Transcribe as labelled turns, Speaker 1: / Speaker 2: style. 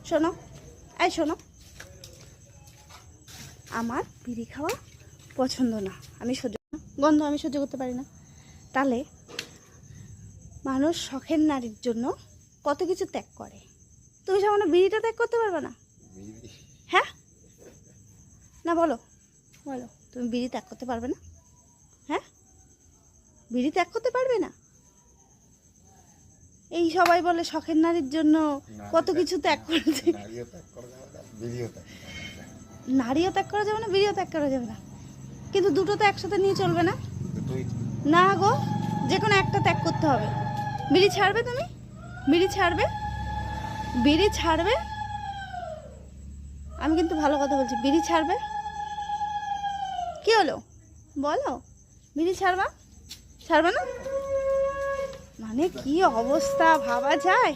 Speaker 1: শোনো, এই শোনো, আমার বিড়ি খাওয়া পছন্দ না, আমি সহ্য না, গন্ধ আমি সহ্য করতে পারি না। তাহলে মানুষ শখের নারীর জন্য কত কিছু ত্যাগ করে, তুমি সামান্য বিড়িটা ত্যাগ করতে পারবে না? হ্যাঁ না বলো, বলো তুমি বিড়ি ত্যাগ করতে পারবে না? হ্যাঁ, বিড়ি ত্যাগ করতে পারবে না? এই সবাই বলে শখের নারীর জন্য কত কিছু ত্যাগ করেছে। নারীও ত্যাগ করা যাবে না, বিড়িও ত্যাগ করা যাবে না, কিন্তু দুটো তো একসাথে নিয়ে চলবে না। না গো, যে কোনো একটা ত্যাগ করতে হবে। বিড়ি ছাড়বে তুমি? বিড়ি ছাড়বে? বিড়ি ছাড়বে? আমি কিন্তু ভালো কথা বলছি, বিড়ি ছাড়বে? কি হলো বলো, বিড়ি ছাড়বা? ছাড়বে না? মানে কি অবস্থা ভাবা যায়?